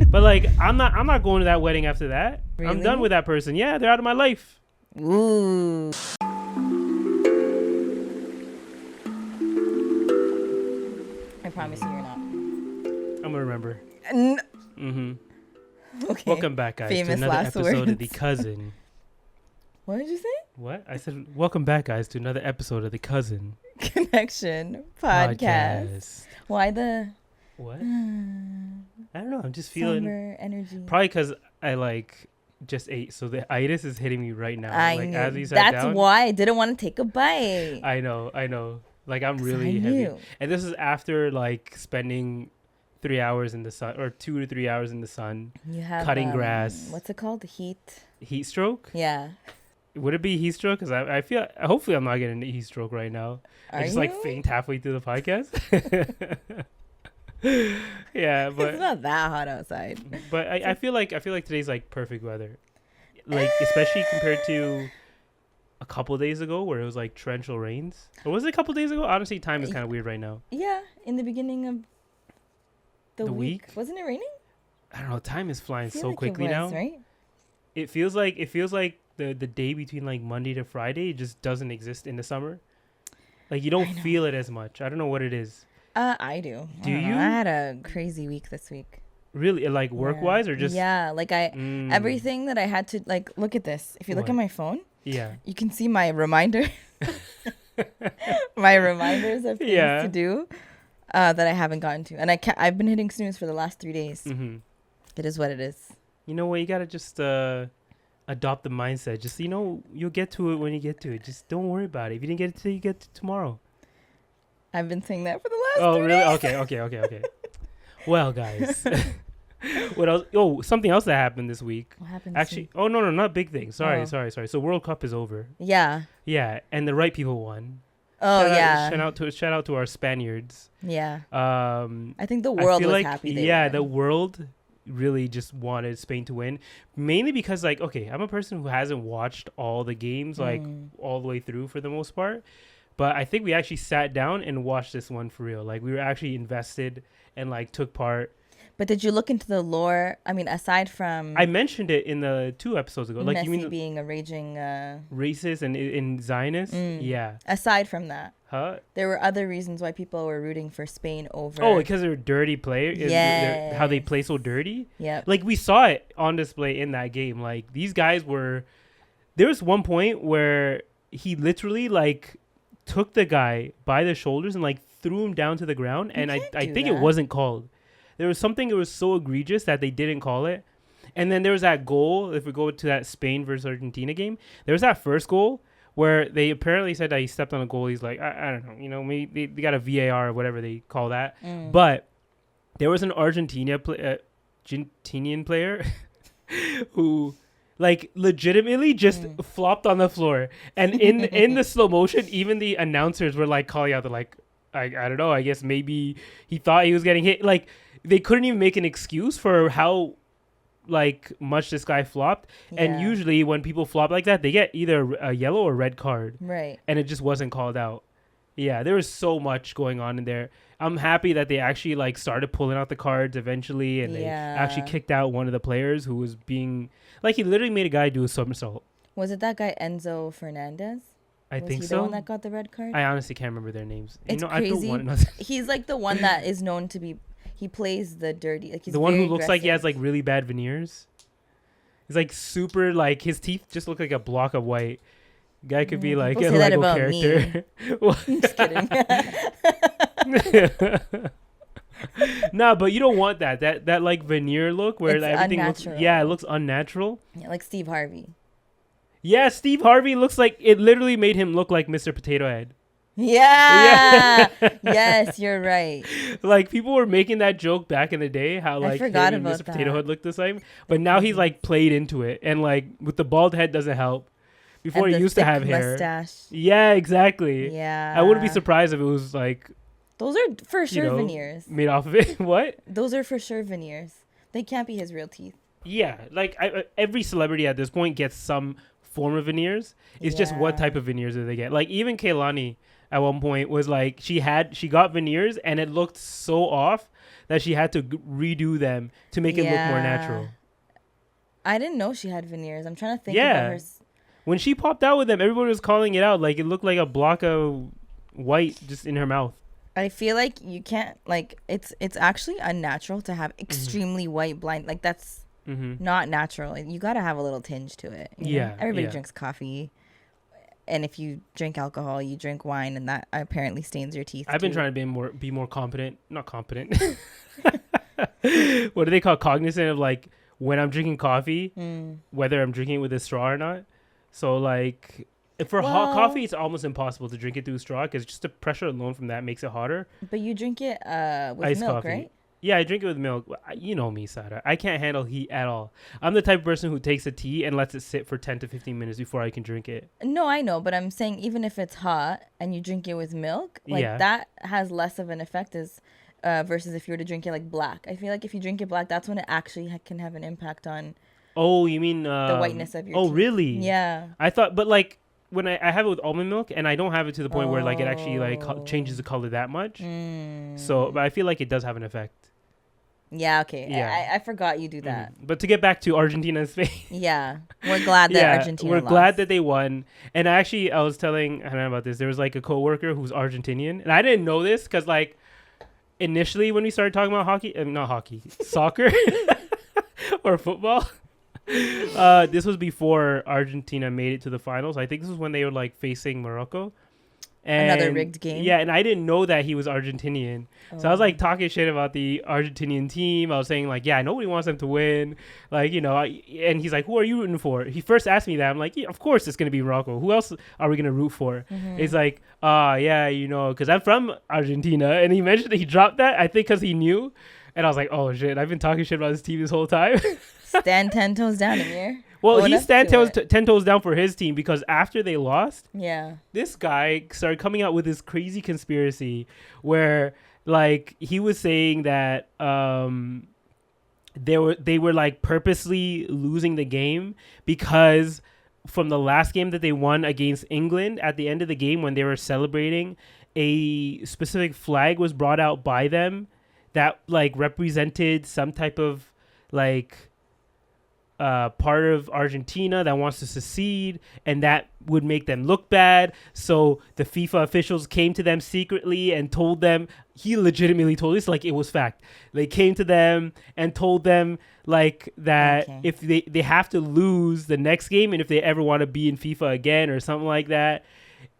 But like, I'm not going to that wedding after that. Really? I'm done with that person. Yeah, they're out of my life. Ooh. I promise you you're not. I'm gonna remember. Mm-hmm. Okay. Welcome back, guys, Famous to another last episode of words. The Cousin. What did you say? What? I said, welcome back, guys, to another episode of The Cousin Connection podcast. Why the What? I don't know. I'm just feeling somber energy? probably because I like just ate, so the itis is hitting me right now. I like knew. as we sat That's down. why I didn't want to take a bite. I know. Like I'm 'Cause really I heavy, knew. and this is after like spending 3 hours in the sun, or 2 to 3 hours in the sun, You have cutting grass. What's it called? The heat. Heat stroke? Yeah. Would it be heat stroke? Because I feel, hopefully I'm not getting a heat stroke right now. I just like faint halfway through the podcast. Yeah, but It's not that hot outside. but I feel like today's like perfect weather, like especially compared to a couple days ago where it was like torrential rains. Or was it a couple days ago? Honestly, time is kind of weird right now. Yeah, in the beginning of the week? Wasn't it raining? I don't know. Time is flying I feel so like quickly it was, now. right? It feels like the day between like Monday to Friday just doesn't exist in the summer. Like you don't feel it as much. I don't know what it is. I do. Do I don't know. you? I had a crazy week this week. Really, like work wise or just like everything that I had to like. Look at this. If you look What? at my phone, Yeah. you can see my reminder. My reminders of things to do that I haven't gotten to, and I've been hitting snooze for the last 3 days. Mm-hmm. It is what it is. You know what? You gotta just adopt the mindset. Just you'll get to it when you get to it. Just don't worry about it. If you didn't get it today, you get it tomorrow. I've been saying that for the last 3 really? days. Okay. Well, guys, what else? Oh, something else that happened this week. What happened? Actually, no, not big thing. Sorry. Oh. So World Cup is over. Yeah. Yeah, and the right people won. Oh yeah. Shout out to our Spaniards. Yeah. I think the world was like, happy. The world really just wanted Spain to win, mainly because like, okay, I'm a person who hasn't watched all the games like all the way through for the most part, but I think we actually sat down and watched this one for real. Like we were actually invested and like took part. But did you look into the lore? I mean, aside from I mentioned it in the 2 episodes ago. Like Messi you mean being a raging racist and Zionist? Yeah. Aside from that, there were other reasons why people were rooting for Spain over. Oh, because they're dirty players. Yeah. How they play so dirty. Yeah. Like we saw it on display in that game. Like these guys were. There was one point where he literally like took the guy by the shoulders and like threw him down to the ground. And I think it wasn't called. There was something that was so egregious that they didn't call it. And then there was that goal. If we go to that Spain versus Argentina game, there was that first goal where they apparently said that he stepped on a goal. He's like, I don't know, maybe they got a VAR or whatever they call that. But there was an Argentinian player who like legitimately just flopped on the floor. And in the slow motion, even the announcers were like calling out. They're like, I don't know. I guess maybe he thought he was getting hit. Like they couldn't even make an excuse for how like much this guy flopped. Yeah. And usually when people flop like that, they get either a yellow or red card. Right. And it just wasn't called out. Yeah, there was so much going on in there. I'm happy that they actually like started pulling out the cards eventually, and they actually kicked out one of the players who was being like, he literally made a guy do a somersault. Was it that guy Enzo Fernandez? I think so. Was he the one that got the red card? I honestly can't remember their names. It's crazy. He's like the one that is known to be. He plays the dirty. Like he's the one who looks aggressive. like he has like really bad veneers. He's like super like his teeth just look like a block of white. Guy could be like a Lego character. I'm just kidding. Nah, but you don't want that like veneer look where it's everything unnatural. it looks unnatural. Yeah, like Steve Harvey. Yeah, Steve Harvey looks like, it literally made him look like Mr. Potato Head. Yeah. Yes, you're right. Like people were making that joke back in the day, how like him and Mr. Potato Head looked the same, but now he's like played into it, and like with the bald head doesn't help. Before he used to have hair. Mustache. Yeah, exactly. Yeah. I wouldn't be surprised if it was like. Those are for sure veneers. Made off of it. What? Those are for sure veneers. They can't be his real teeth. Yeah, like every celebrity at this point gets some form of veneers. It's just what type of veneers do they get? Like even Kehlani at one point was like she got veneers and it looked so off that she had to redo them to make it look more natural. I didn't know she had veneers. I'm trying to think about her. When she popped out with them, everybody was calling it out. Like, it looked like a block of white just in her mouth. I feel like you can't, like, it's actually unnatural to have extremely white blind. Like, that's not natural. You got to have a little tinge to it. You know? Everybody drinks coffee. And if you drink alcohol, you drink wine, and that apparently stains your teeth. I've been trying to be more competent. Not competent. What do they call cognizant of, like, when I'm drinking coffee, whether I'm drinking it with a straw or not. So, like, for hot coffee, it's almost impossible to drink it through a straw because just the pressure alone from that makes it hotter. But you drink it with iced milk, coffee. right? Yeah, I drink it with milk. You know me, Sara. I can't handle heat at all. I'm the type of person who takes a tea and lets it sit for 10 to 15 minutes before I can drink it. No, I know, but I'm saying even if it's hot and you drink it with milk, like that has less of an effect as versus if you were to drink it like black. I feel like if you drink it black, that's when it actually can have an impact on. Oh, you mean the whiteness of your teeth. Really? Yeah. I thought, but like when I have it with almond milk, and I don't have it to the point where like it actually like changes the color that much. So, but I feel like it does have an effect. Yeah, okay. Yeah. I forgot you do that. But to get back to Argentina and Spain. Yeah. We're glad that Argentina lost. Glad that they won. And actually, I was telling Hannah about this. There was like a coworker who's Argentinian. And I didn't know this because like initially when we started talking about soccer or football, this was before Argentina made it to the finals. I think this was when they were like facing Morocco. And another rigged game. Yeah, and I didn't know that he was Argentinian. So I was like talking shit about the Argentinian team. I was saying like, yeah, nobody wants them to win. Like, you know, and he's like, who are you rooting for? He first asked me that. I'm like, yeah, of course it's going to be Morocco. Who else are we going to root for? He's like, yeah, you know, because I'm from Argentina. And he mentioned that he dropped that, I think because he knew. And I was like, oh, shit, I've been talking shit about this team this whole time. Stand 10 toes down, Amir. Well, he stand 10 toes down for his team because after they lost, this guy started coming out with this crazy conspiracy where, like, he was saying that they were like purposely losing the game because from the last game that they won against England, at the end of the game when they were celebrating, a specific flag was brought out by them that like represented some type of like part of Argentina that wants to secede, and that would make them look bad. So the FIFA officials came to them secretly and told them, he legitimately told us like it was fact. They came to them and told them like that if they have to lose the next game and if they ever want to be in FIFA again or something like that.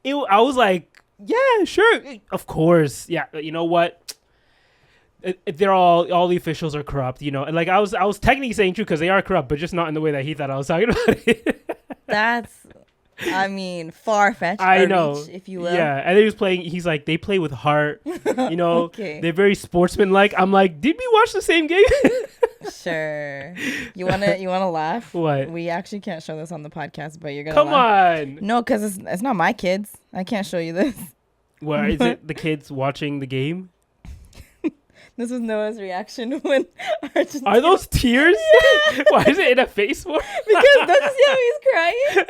I was like, yeah, sure, of course. Yeah, you know what? They're all the officials are corrupt, you know, and like I was technically saying true because they are corrupt, but just not in the way that he thought I was talking about it. That's, I mean, far-fetched. I know, reach, if you will. Yeah, and he was playing. He's like, they play with heart, you know. They're very sportsmanlike. I'm like, did we watch the same game? Sure. You wanna laugh? What? We actually can't show this on the podcast, but you're gonna. Come laugh. on. No, because it's not my kids. I can't show you this. Where is it? The kids watching the game? This was Noah's reaction when Argentina... Are those tears? Yeah. Why is it in a face for? Because don't you see how he's crying?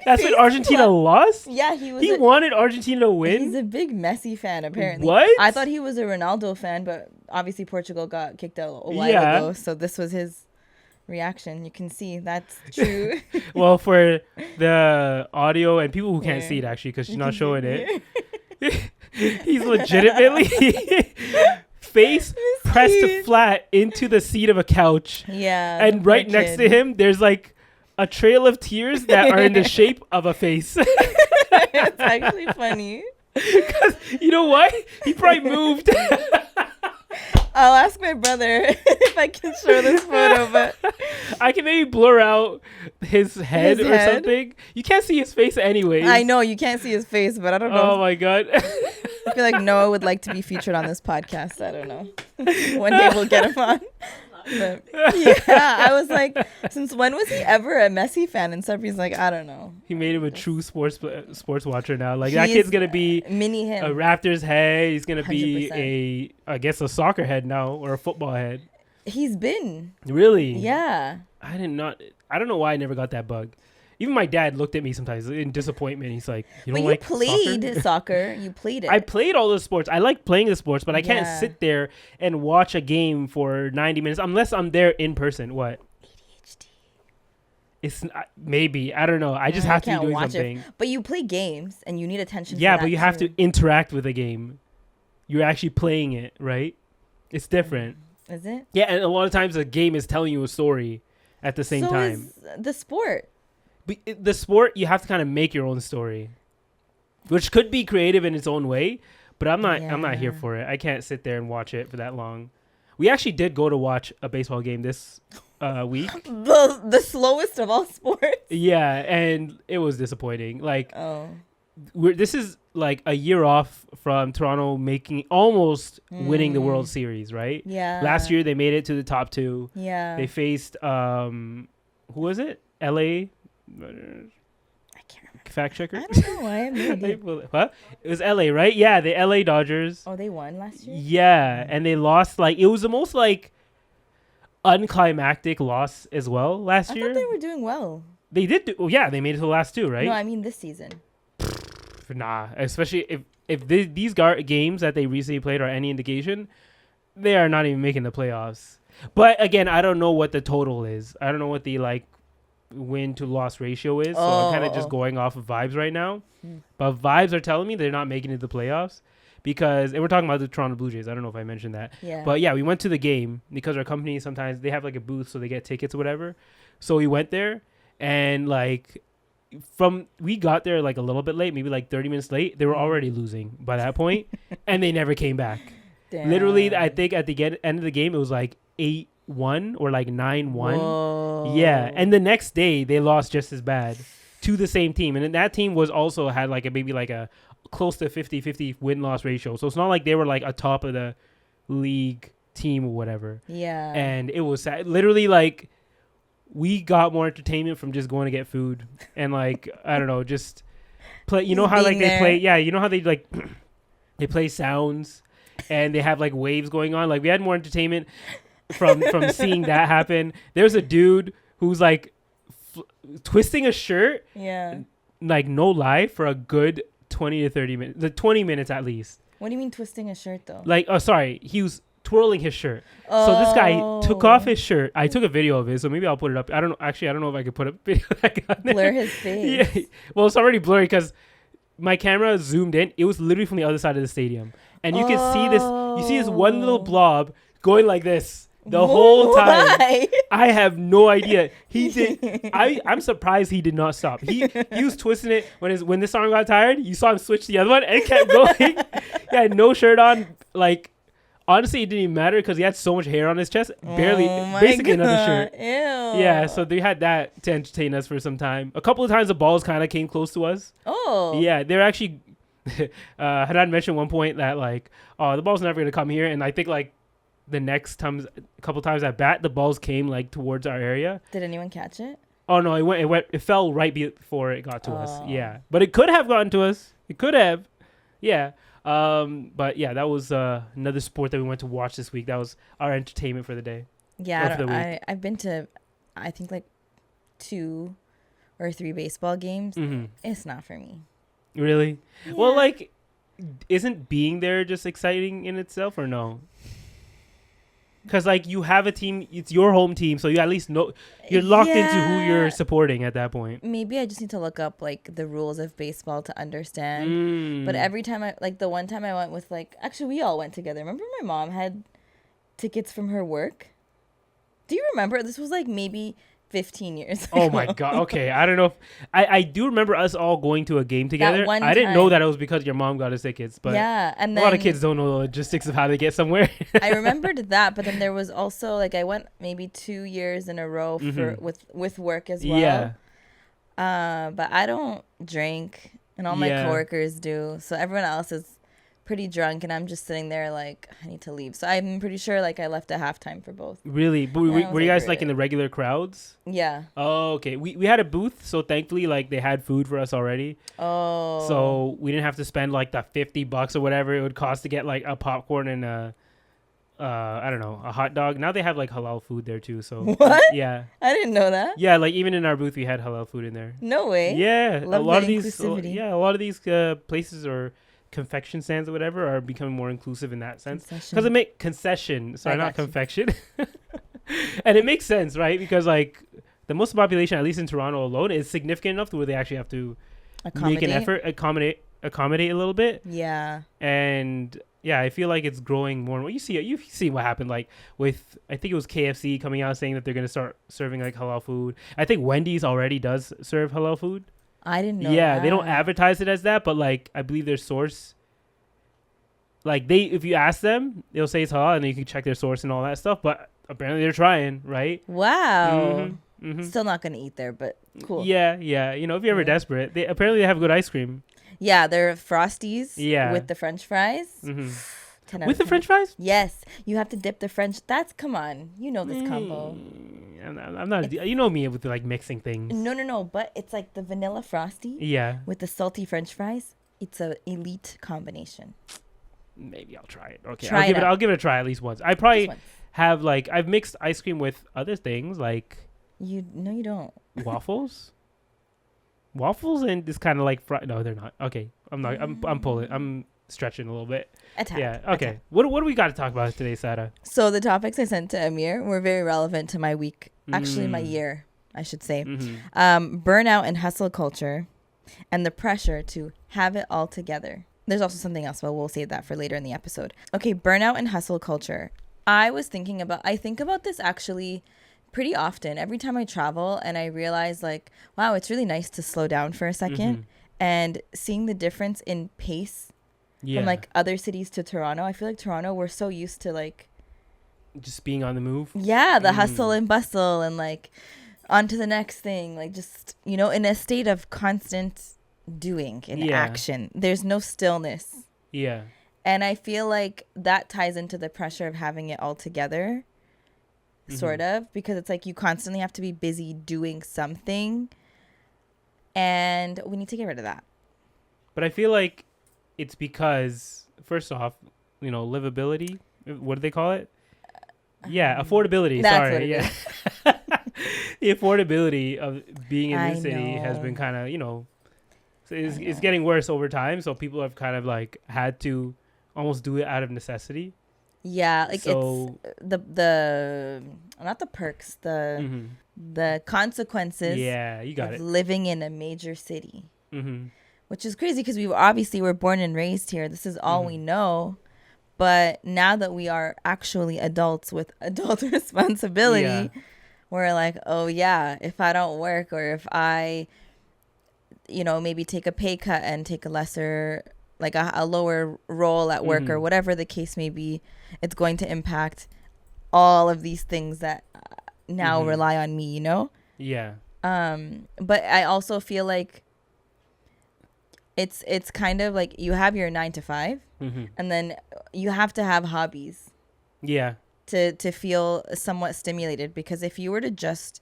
That's when Argentina lost? Yeah, he wanted Argentina to win? He's a big Messi fan, apparently. What? I thought he was a Ronaldo fan, but obviously Portugal got kicked out a while ago, so this was his reaction. You can see that's true. Well, for the audio and people who can't see it, actually, because she's not showing it. He's legitimately face pressed flat into the seat of a couch. Yeah. And right next to him, there's like a trail of tears that are in the shape of a face. It's actually funny. Because you know what? He probably moved. I'll ask my brother if I can show this photo, but I can maybe blur out his head or something. You can't see his face anyways. I know you can't see his face, but I don't know. Oh my god. I feel like Noah would like to be featured on this podcast. I don't know. One day we'll get him on. But yeah, I was like, since when was he ever a Messi fan? And Sabri's like, I don't know. He made him a true sports watcher now. Like that kid's gonna be mini him. A Raptors head. He's gonna be 100%. I guess a soccer head now or a football head. He's been really. Yeah. I don't know why I never got that bug. Even my dad looked at me sometimes in disappointment. He's like, "You don't like soccer? Played soccer. You played it. I played all the sports. I like playing the sports, but I can't sit there and watch a game for 90 minutes unless I'm there in person." What? ADHD. It's maybe, I don't know. I just have to be doing something. But you play games and you need attention. Yeah, but you have to interact with the game. You're actually playing it, right? It's different. Is it? Yeah, and a lot of times the game is telling you a story at the same time. So is the sport. But the sport, you have to kind of make your own story, which could be creative in its own way. But I'm not here for it. I can't sit there and watch it for that long. We actually did go to watch a baseball game this week. The slowest of all sports. Yeah, and it was disappointing. Like, this is like a year off from Toronto almost winning the World Series, right? Yeah. Last year they made it to the top 2. Yeah. They faced who was it? LA. I can't remember. Fact checker. I don't know. I have no idea. What? It was LA, right? Yeah, the LA Dodgers. Oh, they won last year? Yeah, and they lost. Like, it was the most like unclimactic loss as well last year. I thought they were doing well. They did yeah, they made it to the last 2, right? No, I mean this season. Nah, especially if these games that they recently played are any indication, they are not even making the playoffs. But again, I don't know what the total is. I don't know what the like win to loss ratio is. So I'm kind of just going off of vibes right now. But vibes are telling me they're not making it to the playoffs because, and we're talking about the Toronto Blue Jays. I don't know if I mentioned that. Yeah. But yeah, we went to the game because our company sometimes they have like a booth so they get tickets or whatever. So we went there and like we got there like a little bit late, maybe like 30 minutes late. They were already losing by that point and they never came back. Damn. Literally, I think at the end of the game, it was like 8-1 or like 9-1. Whoa. Yeah. And the next day they lost just as bad to the same team. And then that team was also had like maybe like a close to 50-50 win-loss ratio. So it's not like they were like a top of the league team or whatever. Yeah. And it was sad. Literally like we got more entertainment from just going to get food and like, I don't know, just play. You know how like they play. Yeah. You know how they like, they play sounds and they have like waves going on. Like we had more entertainment from seeing that happen. There's a dude who's like twisting a shirt. Yeah. Like no lie for a good 20 to 30 minutes, the 20 minutes at least. What do you mean twisting a shirt though? Like, oh, sorry. He was twirling his shirt. So this guy took off his shirt. I took a video of it, so maybe I'll put it up. I don't know. Actually, I don't know if I could put a video of that guy on there. Blur his face. Yeah. Well, it's already blurry because my camera zoomed in. It was literally from the other side of the stadium. And you can see this. You see this one little blob going like this the whole time. I have no idea. He did. I'm surprised he did not stop. He was twisting it when this arm got tired. You saw him switch to the other one and kept going. He had no shirt on. Like, honestly, it didn't even matter because he had so much hair on his chest. Barely, basically another shirt. Ew. Yeah, so they had that to entertain us for some time. A couple of times the balls kind of came close to us. Oh. Yeah, they're actually... Hanan mentioned one point that like, oh, the ball's never going to come here. And I think like the next times, a couple times at bat, the balls came like towards our area. Did anyone catch it? Oh, no, it fell right before it got to us. Yeah, but it could have gotten to us. It could have. Yeah. But yeah, that was another sport that we went to watch this week. That was our entertainment for the day. Yeah, I've been to, I think like 2 or 3 baseball games. Mm-hmm. It's not for me. Really? Yeah. Well, like, isn't being there just exciting in itself or no? Because like you have a team, it's your home team, so you at least know you're locked into who you're supporting at that point. Maybe I just need to look up like the rules of baseball to understand. But every time the one time I went with actually we all went together. Remember my mom had tickets from her work? Do you remember? This was like maybe 15 years ago. Oh my God. Okay. I don't know. I do remember us all going to a game together. I didn't know that it was because your mom got us tickets, but yeah, and a lot of kids don't know the logistics of how they get somewhere. I remembered that, but then there was also I went maybe 2 years in a row for with work as well. Yeah. But I don't drink and all my coworkers do. So everyone else is pretty drunk and I'm just sitting there I need to leave. So I'm pretty sure I left at halftime for both. Really? But were you guys in the regular crowds? Yeah. Oh, okay. We had a booth, so thankfully they had food for us already. Oh. So we didn't have to spend the $50 or whatever it would cost to get a popcorn and I don't know, a hot dog. Now they have like halal food there too. So What? yeah, I didn't know that. yeah. Like even in our booth, we had halal food in there. No way. Yeah, Love a lot of the these. inclusivity. Yeah, a lot of these places or confection stands or whatever are becoming more inclusive in that sense. Because it make concession. Sorry, not confection. And it makes sense, right? Because like the Muslim population, at least in Toronto alone, is significant enough to where they actually have to make an effort, accommodate a little bit. Yeah. And yeah, I feel like it's growing more and more. You see what happened like with, I think it was KFC coming out saying that they're going to start serving like halal food. I think Wendy's already does serve halal food. I didn't know Yeah, that. they don't advertise it as that, but like I believe their source, like if you ask them, they'll say it's halal and you can check their source and all that stuff, but apparently they're trying, right? Wow. Still not going to eat there, but cool. Yeah. You know, if you're ever desperate, they have good ice cream. Yeah, they're Frosties. Yeah. With the French fries. With the French fries? Yes. You have to dip the French. Come on. You know this combo. I'm not. You know me with like mixing things. No. But it's like the vanilla Frosty. Yeah. With the salty French fries. It's an elite combination. Maybe I'll try it. Okay. I'll give it a try at least once. I probably have like, I've mixed ice cream with other things like. You don't. Waffles? Waffles and this kind of like no, they're not. Okay. I'm pulling. I'm stretching a little bit. Yeah. Okay. What do we got to talk about today, Sara? So the topics I sent to Amir were very relevant to my week. Actually, my year, I should say. Burnout and hustle culture and the pressure to have it all together. There's also something else, but we'll save that for later in the episode. Okay. Burnout and hustle culture. I think about this actually pretty often every time I travel, and I realize like, wow, it's really nice to slow down for a second and seeing the difference in pace from like other cities to Toronto. I feel like Toronto, we're so used to like just being on the move. Yeah, the hustle and bustle and like on to the next thing, like just, you know, in a state of constant doing and action. There's no stillness. Yeah. And I feel like that ties into the pressure of having it all together. Sort of, because it's like you constantly have to be busy doing something, and we need to get rid of that. But I feel like it's because, first off, you know, livability. What do they call it? Yeah, affordability. Sorry, yeah. The affordability of being in this city has been kind of, you know, it's getting worse over time. So people have kind of like had to almost do it out of necessity. Yeah, like so, it's the not the perks, the consequences. Yeah, you got of it. Living in a major city, which is crazy because we're born and raised here. This is all we know. But now that we are actually adults with adult responsibility, we're like, oh yeah, if I don't work or if I, you know, maybe take a pay cut and take a lesser, like a lower role at work or whatever the case may be, it's going to impact all of these things that now rely on me, you know? Yeah. But I also feel like it's kind of like you have your 9 to 5 and then you have to have hobbies. Yeah. To feel somewhat stimulated, because if you were to just,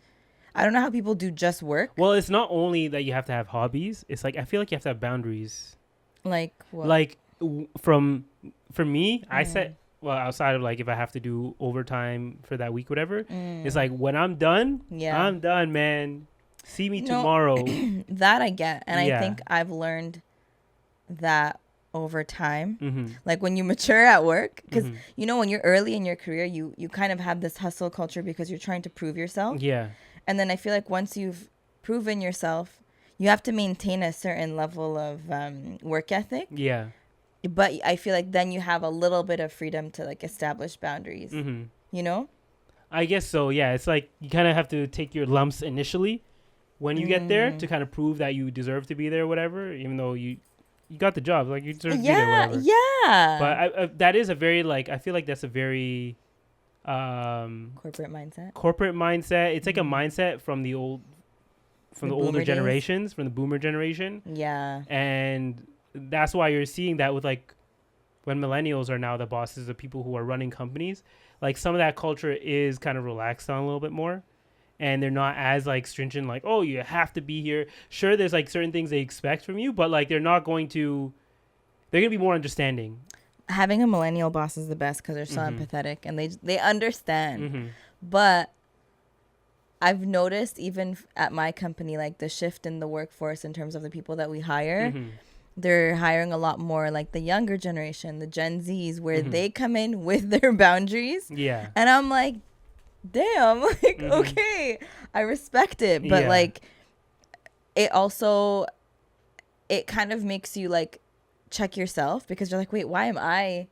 I don't know how people do just work. Well, it's not only that you have to have hobbies. It's like, I feel like you have to have boundaries. Like what? Like for me, I set, well, outside of like if I have to do overtime for that week, whatever, it's like when I'm done, I'm done, man. See me tomorrow. That I get. And I think I've learned that over time. Like when you mature at work, because you know, when you're early in your career, you kind of have this hustle culture because you're trying to prove yourself. Yeah. And then I feel like once you've proven yourself, you have to maintain a certain level of work ethic. Yeah. But I feel like then you have a little bit of freedom to like establish boundaries. You know? I guess so, yeah. It's like you kind of have to take your lumps initially when you get there to kind of prove that you deserve to be there or whatever, even though you got the job. Like you deserve to be there or whatever. Yeah. But that is a very like, I feel like that's a very corporate mindset. It's like a mindset from the older generations, from the boomer generation. Yeah. And that's why you're seeing that with like when millennials are now the bosses, the people who are running companies, like some of that culture is kind of relaxed on a little bit more, and they're not as like stringent, like, oh, you have to be here. Sure, there's like certain things they expect from you, but like they're going to be more understanding. having a millennial boss is the best because they're so empathetic and they understand. But I've noticed even at my company, like the shift in the workforce in terms of the people that we hire, they're hiring a lot more like the younger generation, the Gen Zs, where they come in with their boundaries. Yeah. And I'm like, damn, like, okay, I respect it. But like, it also, it kind of makes you like check yourself because you're like, wait, why am I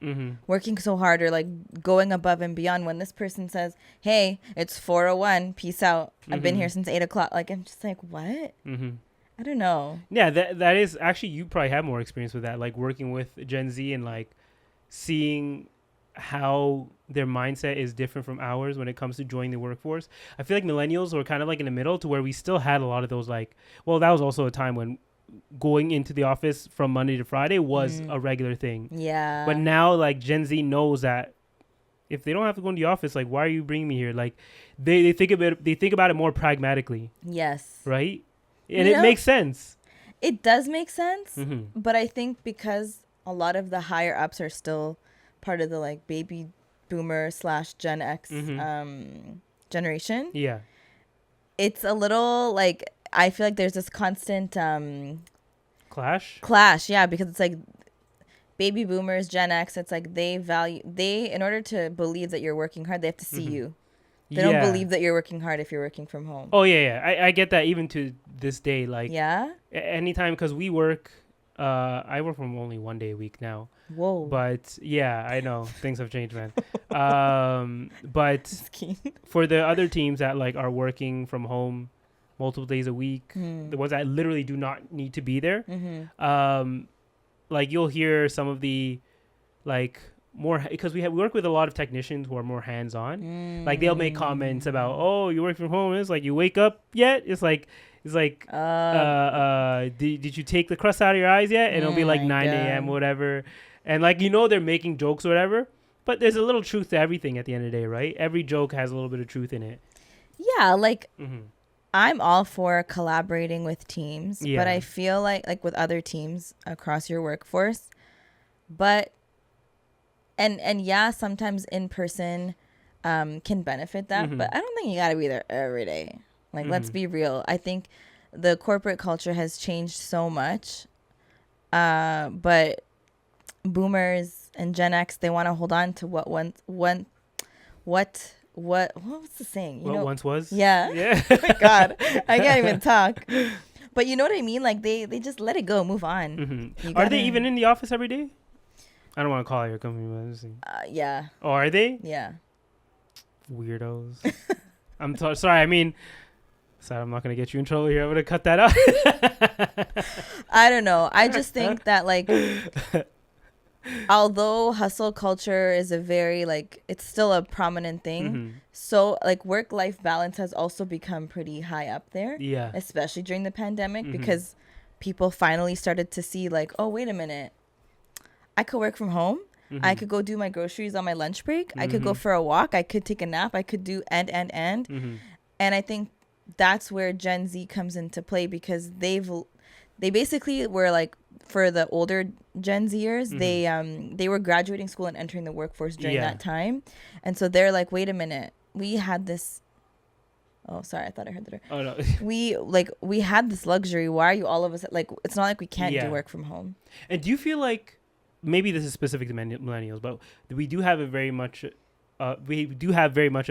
working so hard or like going above and beyond when this person says, hey, it's 4:01, peace out. I've been here since 8:00. Like, I'm just like, what? I don't know. Yeah, that is actually, you probably have more experience with that, like working with Gen Z and like seeing how their mindset is different from ours when it comes to joining the workforce. I feel like millennials were kind of like in the middle to where we still had a lot of those like, well, that was also a time when going into the office from Monday to Friday was a regular thing. Yeah. But now like Gen Z knows that if they don't have to go into the office, like, why are you bringing me here? Like they think about it more pragmatically. Yes. Right? And it makes sense. It does make sense. But I think because a lot of the higher ups are still part of the like baby boomer / Gen X generation. Yeah. It's a little like, I feel like there's this constant clash. Yeah, because it's like baby boomers, Gen X, it's like they in order to believe that you're working hard, they have to see you. They don't believe that you're working hard if you're working from home. Oh, yeah. I get that even to this day. Like, yeah? Anytime, because we work, I work from only 1 day a week now. Whoa. But, yeah, I know. Things have changed, man. But for the other teams that, like, are working from home multiple days a week, the ones that literally do not need to be there, like, you'll hear some of the, like, more, because we work with a lot of technicians who are more hands-on. Like, they'll make comments about, oh, you work from home. It's like, you wake up yet? It's like did you take the crust out of your eyes yet? And it'll be like 9 a.m. whatever. And like, they're making jokes or whatever, but there's a little truth to everything at the end of the day, right? Every joke has a little bit of truth in it. Yeah, like I'm all for collaborating with teams, but I feel like with other teams across your workforce, but and yeah, sometimes in person can benefit that, but I don't think you got to be there every day. Like, let's be real. I think the corporate culture has changed so much, but boomers and Gen X, they want to hold on to what was the saying? What once was? Yeah. Oh my God, I can't even talk. But you know what I mean? Like they just let it go, move on. Are they even in the office every day? I don't want to call your company, but yeah. Oh, are they? Yeah. Weirdos. I'm sorry. I mean, sorry, I'm not gonna get you in trouble here. I'm gonna cut that out. I don't know. I just think that like, although hustle culture is a very like, it's still a prominent thing. So like work-life balance has also become pretty high up there. Yeah. Especially during the pandemic because people finally started to see like, oh, wait a minute. I could work from home. I could go do my groceries on my lunch break. I could go for a walk. I could take a nap. I could do and. And I think that's where Gen Z comes into play because they basically were like, for the older Gen Zers, they were graduating school and entering the workforce during that time. And so they're like, wait a minute. We had this. Oh, sorry. I thought I heard the door. Oh, no. we had this luxury. Why are you all of us like, it's not like we can't do work from home. And do you feel like, maybe this is specific to millennials, but we do have very much of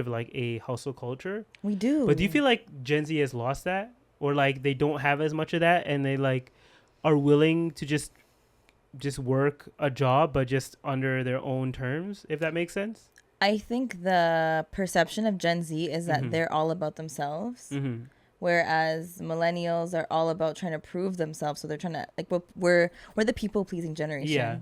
like a hustle culture. We do. But do you feel like Gen Z has lost that, or like they don't have as much of that, and they like are willing to just work a job, but just under their own terms, if that makes sense? I think the perception of Gen Z is that they're all about themselves. Whereas millennials are all about trying to prove themselves. So they're trying to like, we're the people pleasing generation. Yeah.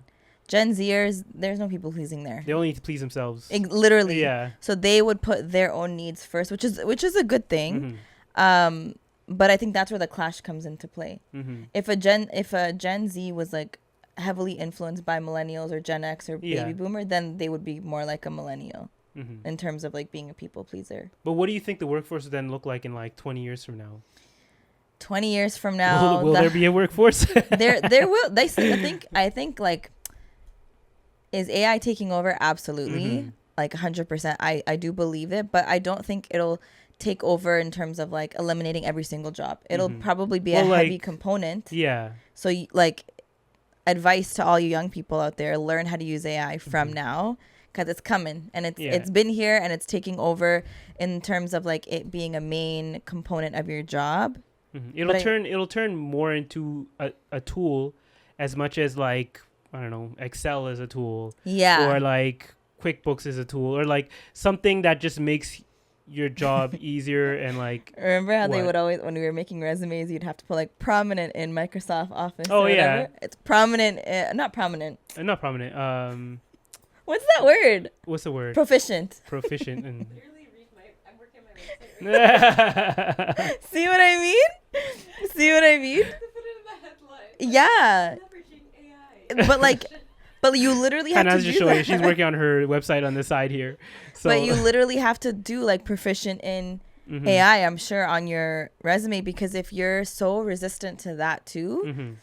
Gen Zers, there's no people pleasing there. They only need to please themselves. Literally. Yeah. So they would put their own needs first, which is a good thing. But I think that's where the clash comes into play. If a Gen Z was like heavily influenced by millennials or Gen X or baby boomer, then they would be more like a millennial in terms of like being a people pleaser. But what do you think the workforce would then look like in like 20 years from now? 20 years from now, will there be a workforce? there will. I think like Is AI taking over? Absolutely. Like 100%. I do believe it, but I don't think it'll take over in terms of like eliminating every single job. It'll probably be a heavy component. Yeah. So like advice to all you young people out there, learn how to use AI from now, because it's coming, and it's been here, and it's taking over in terms of like it being a main component of your job. It'll turn more into a tool as much as like, I don't know, Excel is a tool. Yeah. Or like QuickBooks is a tool, or like something that just makes your job easier. And like, remember how they would always, when we were making resumes, you'd have to put like prominent in Microsoft Office. Oh, or yeah. whatever. It's prominent, not prominent. Not prominent. What's that word? What's the word? Proficient. Proficient. And I'm working on my website right now. See what I mean? See what I mean? Put it in the headline. Yeah. Leveraging AI. But like, but you literally have to do that. She's working on her website on the side here. So. But you literally have to do like proficient in AI, I'm sure, on your resume, because if you're so resistant to that too,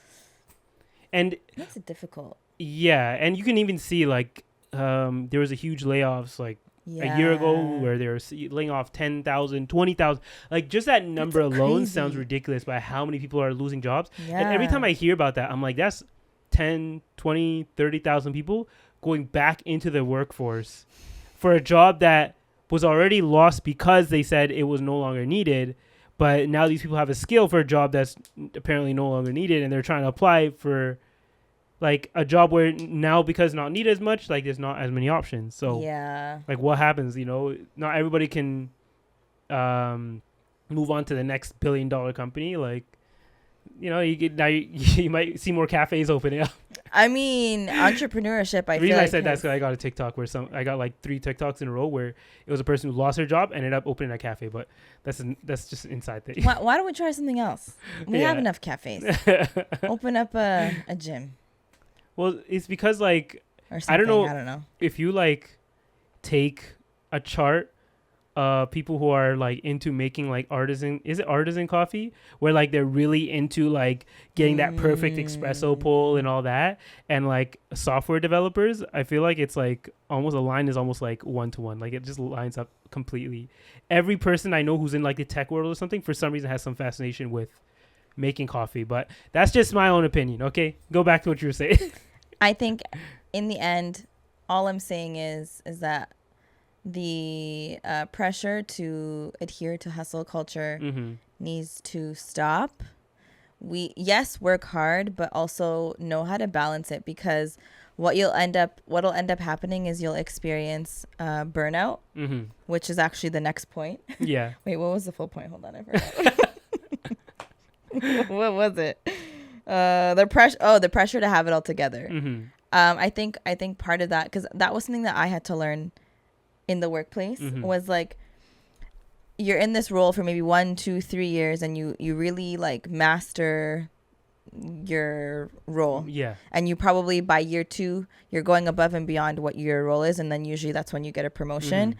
and it makes it difficult. Yeah, and you can even see like there was a huge layoffs like a year ago where they were laying off 10,000, 20,000. Like just that number alone sounds ridiculous by how many people are losing jobs. Yeah. And every time I hear about that, I'm like, that's 10, 20, 30,000 people going back into the workforce for a job that was already lost because they said it was no longer needed. But now these people have a skill for a job that's apparently no longer needed, and they're trying to apply for like a job where now, because not needed as much, like there's not as many options. So yeah, like what happens, you know, not everybody can move on to the next $1 billion company. Like, you know, you might see more cafes opening up. I mean, entrepreneurship. The reason I said that's because I got a TikTok where I got like 3 TikToks in a row where it was a person who lost her job and ended up opening a cafe. But that's just an inside thing. Why don't we try something else? We have enough cafes. Open up a gym. Well, it's because like or something. I don't know if you like take a chart. People who are like into making like artisan coffee, where like they're really into like getting that perfect espresso pull and all that, and like software developers, I feel like it's like almost a line is almost like 1-to-1, like it just lines up completely. Every person I know who's in like the tech world or something, for some reason has some fascination with making coffee, but that's just my own opinion. Okay, go back to what you were saying. I think in the end, all I'm saying is that the pressure to adhere to hustle culture needs to stop. We work hard, but also know how to balance it, because what'll end up happening is you'll experience burnout, which is actually the next point. Yeah. Wait, what was the full point? Hold on, I forgot. What was it? The pressure to have it all together. I think part of that, because that was something that I had to learn in the workplace, was like, you're in this role for maybe 1, 2, 3 years, and you really like master your role. Yeah. And you probably by year 2, you're going above and beyond what your role is, and then usually that's when you get a promotion.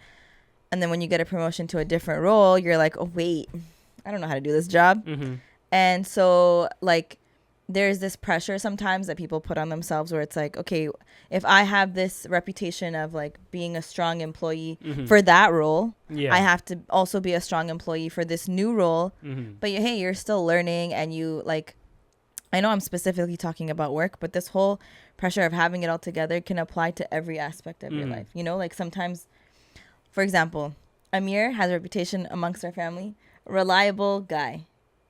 And then when you get a promotion to a different role, you're like, oh wait, I don't know how to do this job. And so like there's this pressure sometimes that people put on themselves, where it's like, okay, if I have this reputation of like being a strong employee for that role, I have to also be a strong employee for this new role. But hey, you're still learning, and you like, I know I'm specifically talking about work, but this whole pressure of having it all together can apply to every aspect of your life. You know, like sometimes, for example, Amir has a reputation amongst our family, reliable guy.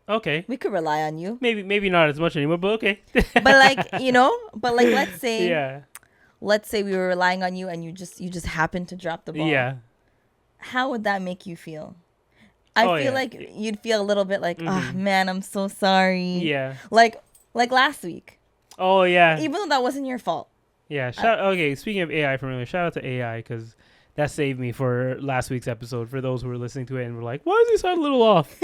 Okay. We could rely on you. Maybe not as much anymore, but okay. But like, you know, let's say we were relying on you and you just happened to drop the ball. Yeah. How would that make you feel? I feel like you'd feel a little bit like, oh man, I'm so sorry. Yeah. Like last week. Oh yeah. Even though that wasn't your fault. Yeah. Speaking of AI for a minute, shout out to AI, because that saved me for last week's episode. For those who were listening to it and were like, "Why does he sound a little off?"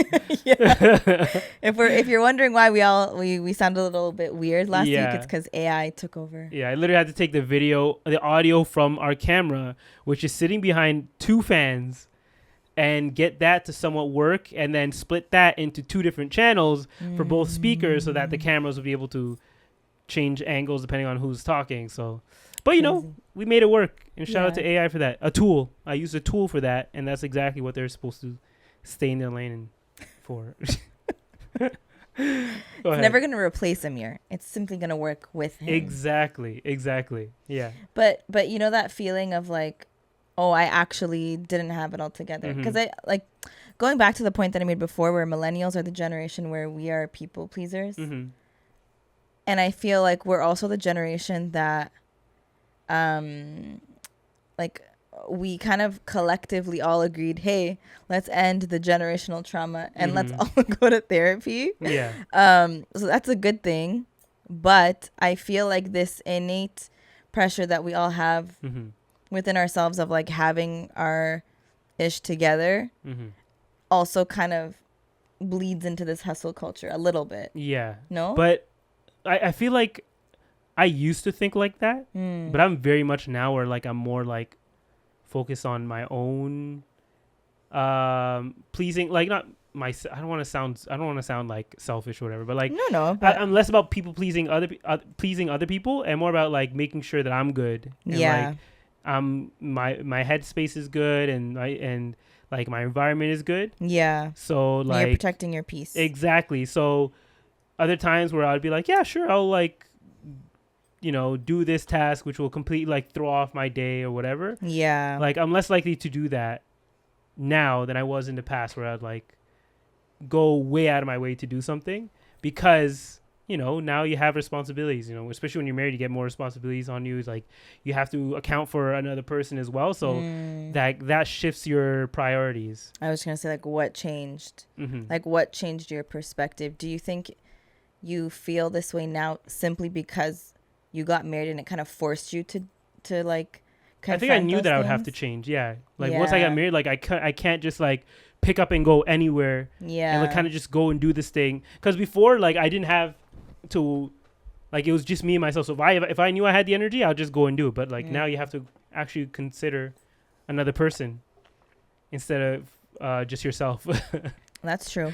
If you're wondering why we sound a little bit weird last week, it's because AI took over. Yeah, I literally had to take the audio from our camera, which is sitting behind 2 fans, and get that to somewhat work, and then split that into 2 different channels for both speakers, so that the cameras will be able to change angles depending on who's talking. So, but you know, we made it work. And shout out to AI for that. A tool. I used a tool for that, and that's exactly what they're supposed to stay in their lane and for. It's never going to replace Amir. It's simply going to work with him. Exactly. Yeah. But you know that feeling of like, oh, I actually didn't have it all together. Because I like going back to the point that I made before, where millennials are the generation where we are people pleasers. And I feel like we're also the generation that, like, we kind of collectively all agreed, hey, let's end the generational trauma and let's all go to therapy. Yeah. So that's a good thing. But I feel like this innate pressure that we all have within ourselves of like having our ish together also kind of bleeds into this hustle culture a little bit. Yeah. No? But I feel like I used to think like that, but I'm very much now where like I'm more like focus on my own pleasing, like not my, I don't want to sound like selfish or whatever, but like no, but I'm less about people pleasing other people and more about like making sure that I'm good. And like my headspace is good and like my environment is good. Yeah. So like you're protecting your peace. Exactly. So other times where I'd be like, yeah, sure, I'll like, you know, do this task, which will completely like throw off my day or whatever. Yeah. Like I'm less likely to do that now than I was in the past, where I'd like go way out of my way to do something because, you know, now you have responsibilities, you know, especially when you're married, you get more responsibilities on you. It's like you have to account for another person as well. So that shifts your priorities. I was going to say, like, what changed? Like, what changed your perspective? Do you think you feel this way now simply because you got married and it kind of forced you to like I think I knew that I would have to change. Yeah. Like once I got married, like I can't just like pick up and go anywhere. Yeah. And like kind of just go and do this thing. Because before, like I didn't have to, like it was just me and myself. So if I knew I had the energy, I'll just go and do it. But like now you have to actually consider another person instead of just yourself. That's true.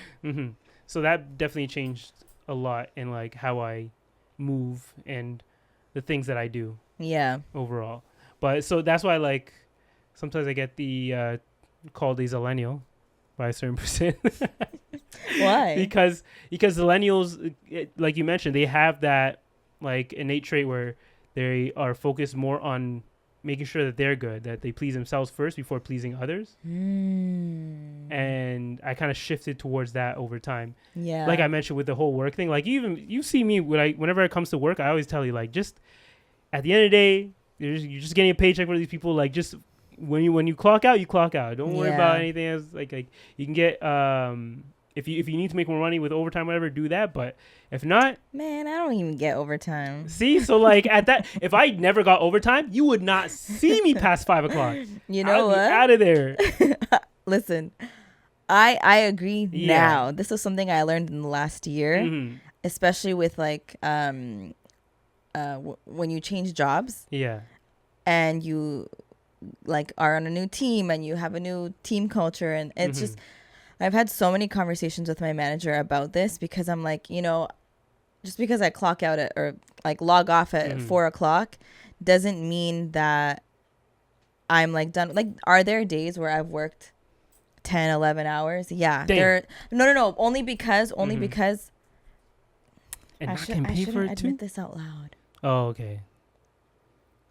So that definitely changed a lot in like how I move and the things that I do. Yeah. Overall. But so that's why like sometimes I get the called a zillennial by a certain person. Why? Because millennials, like you mentioned, they have that like innate trait where they are focused more on making sure that they're good, that they please themselves first before pleasing others. And I kind of shifted towards that over time. Yeah. Like I mentioned with the whole work thing, like you see me whenever it comes to work, I always tell you like just at the end of the day, you're just getting a paycheck for these people. Like just when you clock out, you clock out. Don't worry about anything else. Like you can get if you need to make more money with overtime, whatever, do that. But if not, man, I don't even get overtime. See, so like at that, if I never got overtime, you would not see me past 5 o'clock. You know what? Out of there. Listen, I agree now. This is something I learned in the last year, especially with like when you change jobs. Yeah. And you like are on a new team and you have a new team culture, and it's just I've had so many conversations with my manager about this because I'm like, you know, just because I clock out at or like log off at 4 o'clock doesn't mean that I'm like done. Like, are there days where I've worked 10, 11 hours? Yeah. There. No. Only because. And I shouldn't admit this out loud. Oh, okay.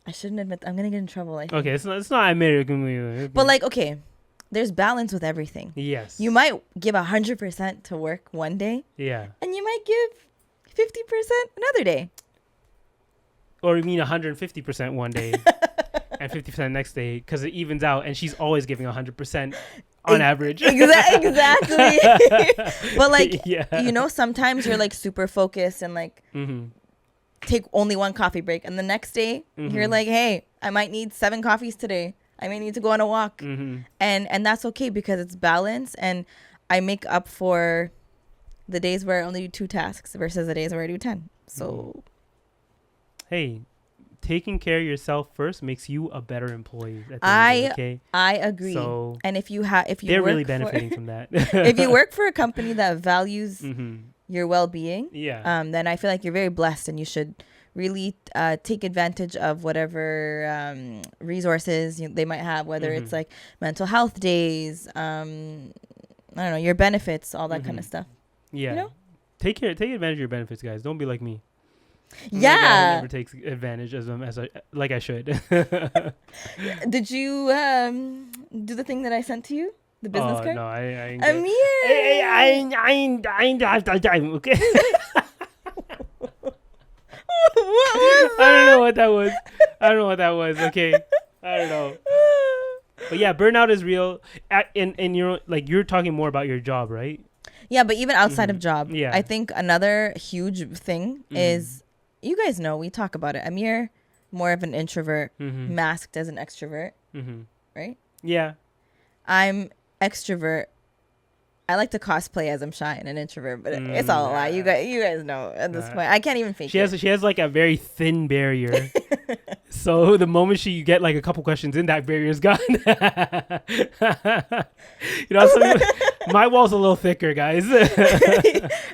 I shouldn't admit. I'm gonna get in trouble. I think. Okay, it's not American. But like, okay, there's balance with everything. Yes. You might give 100% to work one day. Yeah. And you might give 50% another day. Or you mean 150% one day and 50% next day, because it evens out, and she's always giving 100% on average. Exactly. But like, you know, sometimes you're like super focused and like take only one coffee break, and the next day you're like, hey, I might need 7 coffees today. I may need to go on a walk. And that's okay because it's balance, and I make up for the days where I only do 2 tasks versus the days where I do 10. So hey, taking care of yourself first makes you a better employee. I agree. So and if you they're really benefiting from that. If you work for a company that values your well-being, yeah, then I feel like you're very blessed, and you should really take advantage of whatever resources they might have, whether it's like mental health days, I don't know, your benefits, all that kind of stuff. Yeah. You know? Take advantage of your benefits, guys. Don't be like me. Yeah. Never takes advantage of them as I should. Did you do the thing that I sent to you? The business card? No, I ain't Amir. I ain't have the time, okay? What was that? I don't know what that was. Okay. I don't know. But yeah, burnout is real. And you're talking more about your job, right? Yeah, but even outside of job, Yeah. I think another huge thing is, you guys know, we talk about it. Amir, more of an introvert, masked as an extrovert, right? Yeah. I'm extrovert. I like to cosplay as I'm shy and an introvert, but it's all a lie. You guys know at this point. I can't even fake it. She has like a very thin barrier. So the moment you get like a couple questions in, that barrier is gone. My wall's a little thicker, guys.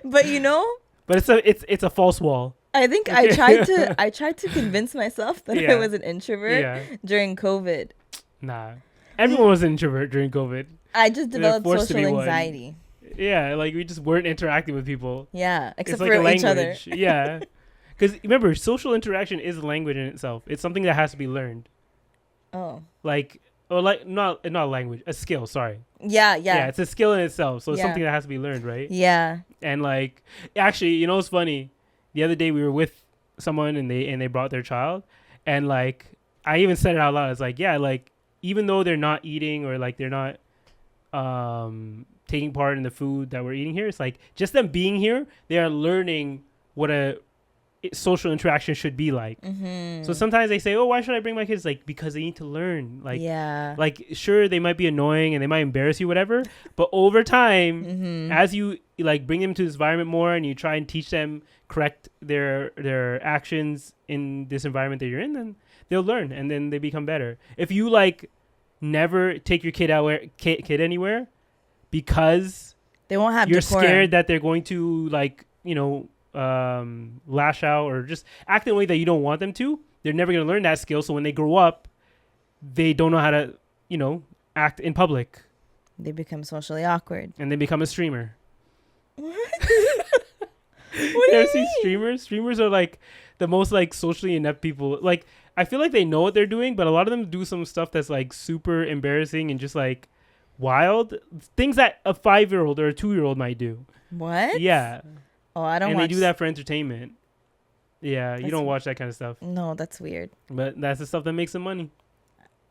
But you know, but it's a false wall. I think I tried to convince myself that I was an introvert during COVID. Nah, everyone was an introvert during COVID. I just developed social anxiety. Yeah, like we just weren't interacting with people. Yeah, except like for each other. Yeah, because remember, social interaction is a language in itself. It's something that has to be learned. Oh. Not a language, a skill. Sorry. Yeah. Yeah, it's a skill in itself, so it's something that has to be learned, right? Yeah. And like, actually, you know, it's funny. The other day we were with someone and they brought their child, and like I even said it out loud. It's like, yeah, like even though they're not eating or like they're not taking part in the food that we're eating here, it's like just them being here, they are learning what a social interaction should be like. So sometimes they say, oh, why should I bring my kids? Like, because they need to learn. Like, like sure, they might be annoying and they might embarrass you, whatever, but over time, as you like bring them to this environment more and you try and teach them correct their actions in this environment that you're in, then they'll learn and then they become better. If you like never take your kid anywhere because they won't have you're decorum. scared that they're going to like, you know, lash out or just act in a way that you don't want them to, they're never going to learn that skill. So when they grow up, they don't know how to, you know, act in public. They become socially awkward. And they become a streamer. What You ever see streamers? Streamers are like the most like socially inept people. Like I feel like they know what they're doing, but a lot of them do some stuff that's like super embarrassing and just like wild things that a 5-year-old or a 2-year-old might do. What? Yeah. Oh, I don't. And watch they do that for entertainment. Yeah, you don't watch that kind of stuff. No, that's weird. But that's the stuff that makes them money.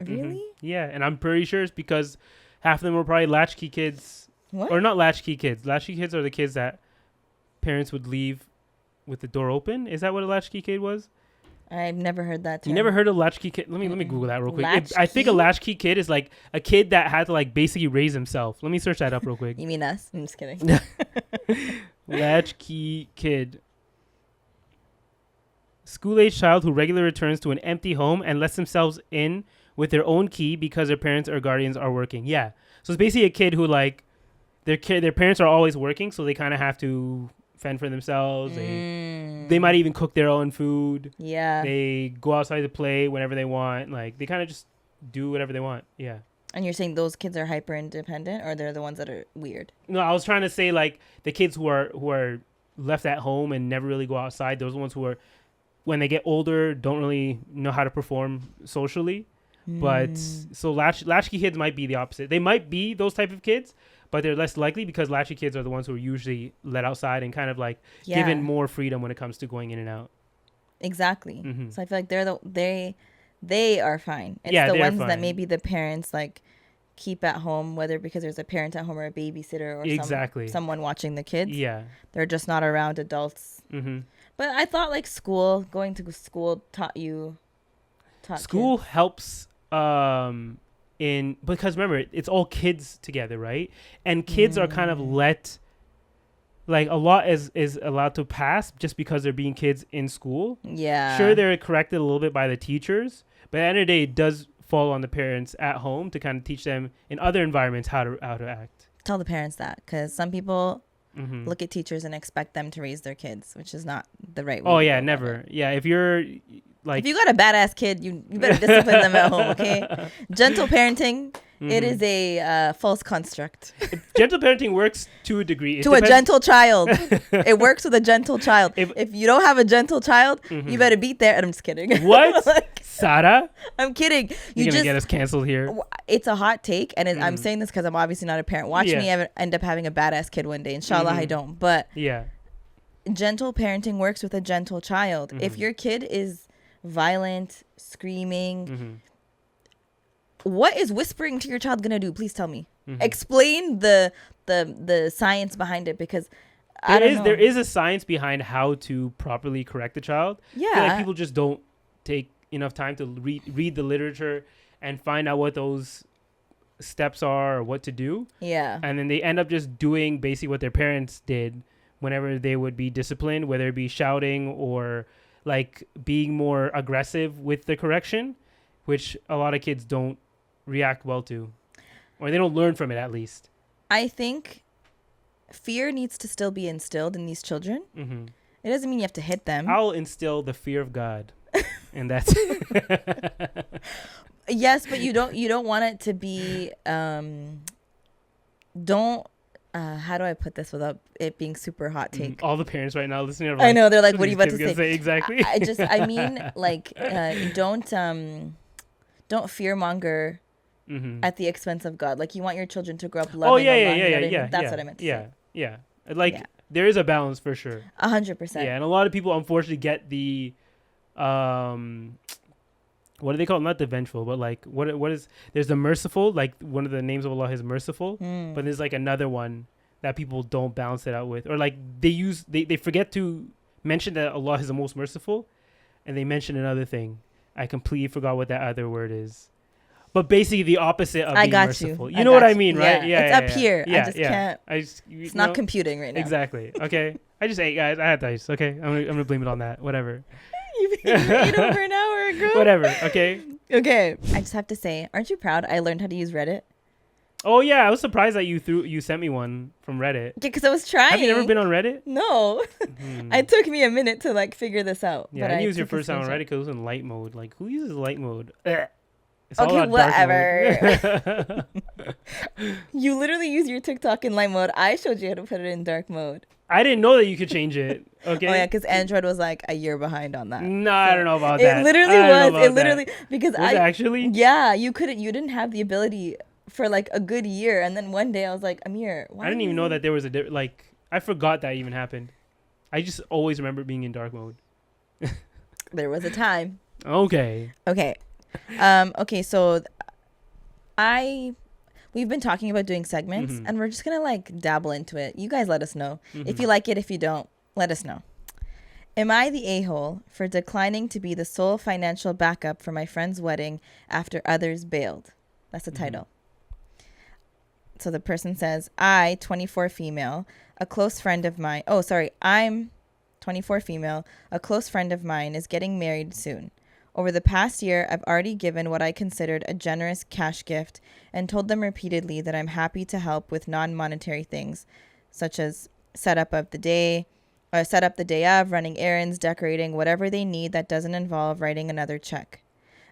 Really? Yeah, and I'm pretty sure it's because half of them were probably latchkey kids. What? Or not latchkey kids. Latchkey kids are the kids that parents would leave with the door open. Is that what a latchkey kid was? I've never heard that term. You never heard of latchkey kid? Let me Google that real quick. I think a latchkey kid is like a kid that had to like basically raise himself. Let me search that up real quick. You mean us? I'm just kidding. Latchkey kid. School-age child who regularly returns to an empty home and lets themselves in with their own key because their parents or guardians are working. Yeah. So it's basically a kid who like their parents are always working, so they kind of have to fend for themselves. They might even cook their own food. Yeah. They go outside to play whenever they want. Like they kind of just do whatever they want. Yeah. And you're saying those kids are hyper independent, or they're the ones that are weird? No, I was trying to say like the kids who are left at home and never really go outside. Those are the ones who are, when they get older, don't really know how to perform socially. But so latchkey kids might be the opposite. They might be those type of kids, but they're less likely because latchkey kids are the ones who are usually let outside and kind of like given more freedom when it comes to going in and out. Exactly. So I feel like they are fine. It's the ones that maybe the parents like keep at home, whether because there's a parent at home or a babysitter or someone watching the kids. Yeah. They're just not around adults. But I thought like going to school taught school kids. Helps because remember, it's all kids together, right? And kids are kind of let, like a lot is allowed to pass just because they're being kids in school. Yeah. Sure, they're corrected a little bit by the teachers, but at the end of the day, it does fall on the parents at home to kind of teach them in other environments how to act. Tell the parents that, because some people look at teachers and expect them to raise their kids, which is not the right way. Oh yeah, never. Yeah, if you're like, if you got a badass kid, you better discipline them at home, okay? Gentle parenting, it is a false construct. Gentle parenting works to a degree. To a gentle child. It works with a gentle child. If you don't have a gentle child, you better beat their... I'm just kidding. What? Like, Sara? I'm kidding. You're going to get us canceled here. It's a hot take, and I'm saying this because I'm obviously not a parent. Watch me end up having a badass kid one day. Inshallah, I don't. But gentle parenting works with a gentle child. If your kid is violent, screaming... What is whispering to your child gonna do? Please tell me. Explain the science behind it, because there is a science behind how to properly correct the child. Yeah, I feel like people just don't take enough time to read the literature and find out what those steps are or what to do. Yeah, and then they end up just doing basically what their parents did whenever they would be disciplined, whether it be shouting or like being more aggressive with the correction, which a lot of kids don't react well to, or they don't learn from it, at least. I think fear needs to still be instilled in these children. It doesn't mean you have to hit them. I'll instill the fear of God, and that's yes, but you don't want it to be don't how do I put this without it being super hot take? All the parents right now listening, I know, they're like, what are you about to say? Exactly. I mean, like, don't fear monger at the expense of God. Like, you want your children to grow up loving. That's what I meant to say. Yeah. Like, there is a balance for sure. 100%. Yeah, and a lot of people unfortunately get the what do they call it? Not the vengeful, but like what is, there's the merciful, like one of the names of Allah is merciful, but there's like another one that people don't balance it out with, or like they forget to mention that Allah is the most merciful, and they mention another thing. I completely forgot what that other word is. But basically the opposite of being merciful. You know what I mean, right? Yeah, it's up here. I just can't. It's not computing right now. Exactly. Okay. I just ate, guys. I had dice. Okay. I'm gonna blame it on that. Whatever. You ate over an hour ago. Whatever. Okay. Okay. I just have to say, aren't you proud I learned how to use Reddit? Oh yeah, I was surprised that you sent me one from Reddit. Yeah, because I was trying. Have you never been on Reddit? No. It took me a minute to like figure this out. Yeah, I knew it was your first time on Reddit because it was in light mode. Like, who uses light mode? It's okay, whatever. You literally use your TikTok in light mode. I showed you how to put it in dark mode. I didn't know that you could change it. Okay. Oh yeah, because Android was like a year behind on that. No, I don't know about that. It literally was. It literally because was it actually? Yeah, you didn't have the ability for like a good year, and then one day I was like, Amir, why? I didn't even know that there was I forgot that even happened. I just always remember being in dark mode. There was a time. Okay. Okay. So we've been talking about doing segments, and we're just gonna like dabble into it. You guys let us know if you like it. If you don't, let us know. Am I the a-hole for declining to be the sole financial backup for my friend's wedding after others bailed? That's the title. So the person says, I, 24 female, a close friend of mine. Oh, sorry. I'm 24 female. A close friend of mine is getting married soon. Over the past year, I've already given what I considered a generous cash gift and told them repeatedly that I'm happy to help with non-monetary things, such as set up the day of, running errands, decorating, whatever they need that doesn't involve writing another check.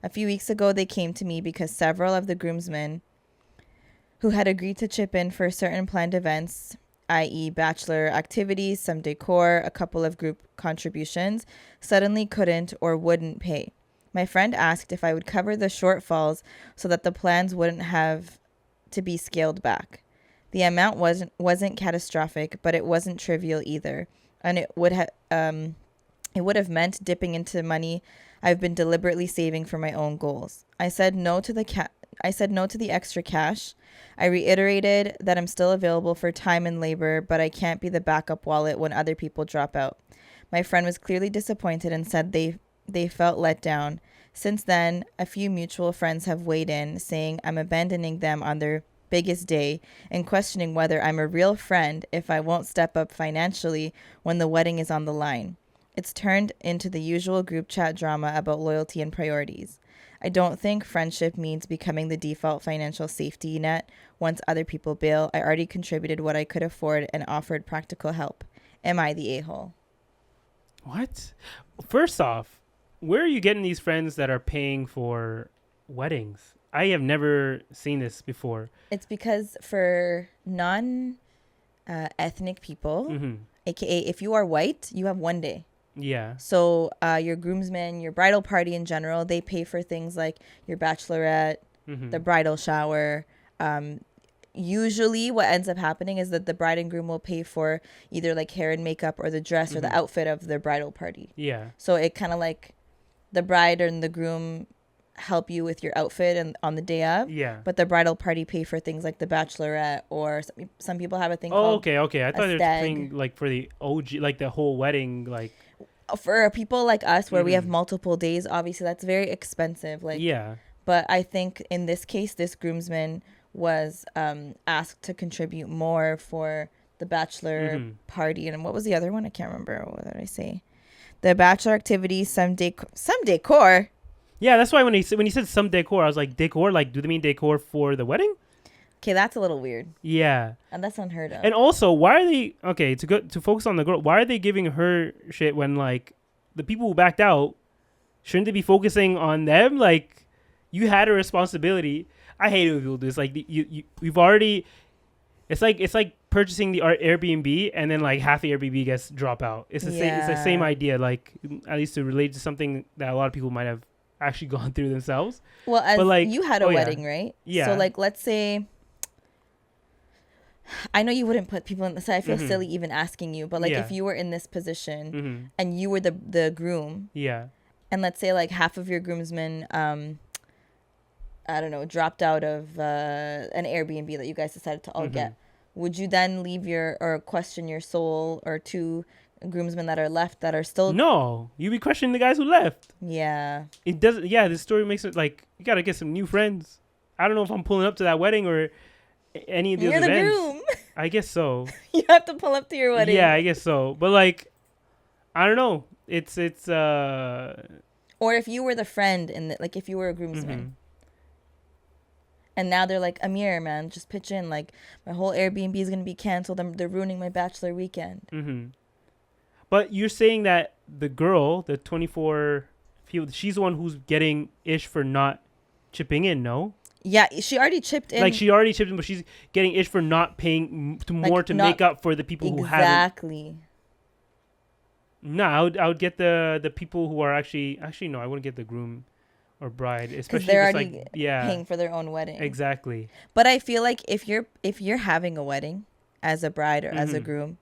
A few weeks ago, they came to me because several of the groomsmen who had agreed to chip in for certain planned events, i.e. bachelor activities, some decor, a couple of group contributions, suddenly couldn't or wouldn't pay. My friend asked if I would cover the shortfalls so that the plans wouldn't have to be scaled back. The amount wasn't catastrophic, but it wasn't trivial either, and it would have meant dipping into money I've been deliberately saving for my own goals. I said no to the extra cash. I reiterated that I'm still available for time and labor, but I can't be the backup wallet when other people drop out. My friend was clearly disappointed and said they felt let down. Since then, a few mutual friends have weighed in, saying I'm abandoning them on their biggest day and questioning whether I'm a real friend if I won't step up financially when the wedding is on the line. It's turned into the usual group chat drama about loyalty and priorities. I don't think friendship means becoming the default financial safety net once other people bail. I already contributed what I could afford and offered practical help. Am I the a-hole? What? First off, where are you getting these friends that are paying for weddings? I have never seen this before. It's because for non-ethnic people, aka if you are white, you have one day. Yeah. So your groomsmen, your bridal party in general, they pay for things like your bachelorette, the bridal shower. Usually what ends up happening is that the bride and groom will pay for either like hair and makeup or the dress or the outfit of their bridal party. Yeah. So it kind of like the bride and the groom help you with your outfit and on the day of. Yeah. But the bridal party pay for things like the bachelorette, or some people have a thing called okay. I thought there was a thing like for the OG, like the whole wedding, like. For people like us where we have multiple days, obviously that's very expensive. Like, yeah. But I think in this case, this groomsman was asked to contribute more for the bachelor party. And what was the other one? I can't remember. What did I say? The bachelor activities, some decor. Yeah, that's why when he said some decor, I was like, decor? Like, do they mean decor for the wedding? Okay, that's a little weird. Yeah. And that's unheard of. And also, why are they to focus on the girl? Why are they giving her shit when like the people who backed out, shouldn't they be focusing on them? Like, you had a responsibility. I hate it when people do this. Like, we've already. It's like purchasing the Airbnb and then like half the Airbnb gets drop out. It's the same. It's the same idea. Like, at least to relate to something that a lot of people might have actually gone through themselves. Well, as like, you had a wedding, right? Yeah. So like, let's say. I know you wouldn't put people in the side. I feel silly even asking you, but like if you were in this position and you were the groom, and let's say like half of your groomsmen, I don't know, dropped out of an Airbnb that you guys decided to all get, would you then leave or question your soul or two groomsmen that are left that are still? No, you'd be questioning the guys who left. Yeah. It doesn't. Yeah, this story makes it like you gotta get some new friends. I don't know if I'm pulling up to that wedding or any of these events. You're the groom. I guess so. You have to pull up to your wedding. Yeah, I guess so. But like, I don't know. It's Or if you were the friend and like if you were a groomsman, and now they're like, Amir, man, just pitch in. Like my whole Airbnb is gonna be canceled. They're ruining my bachelor weekend. But you're saying that the girl, the 24, she's the one who's getting ish for not chipping in. No. Yeah, she already chipped in. Like, she already chipped in, but she's getting ish for not paying more to make up for the people who haven't. Exactly. No, I would get the people who are actually no, I wouldn't get the groom or bride, especially they're if it's already like paying for their own wedding. Exactly. But I feel like if you're having a wedding as a bride or as a groom,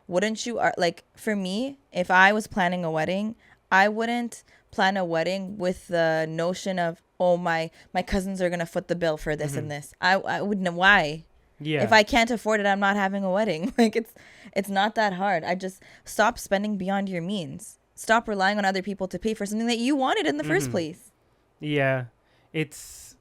wouldn't you like, for me, if I was planning a wedding, I wouldn't plan a wedding with the notion of, oh, my cousins are gonna foot the bill for this and this. I wouldn't. Why? Yeah. If I can't afford it, I'm not having a wedding. Like, it's not that hard. I just stop spending beyond your means. Stop relying on other people to pay for something that you wanted in the first place. Yeah, it's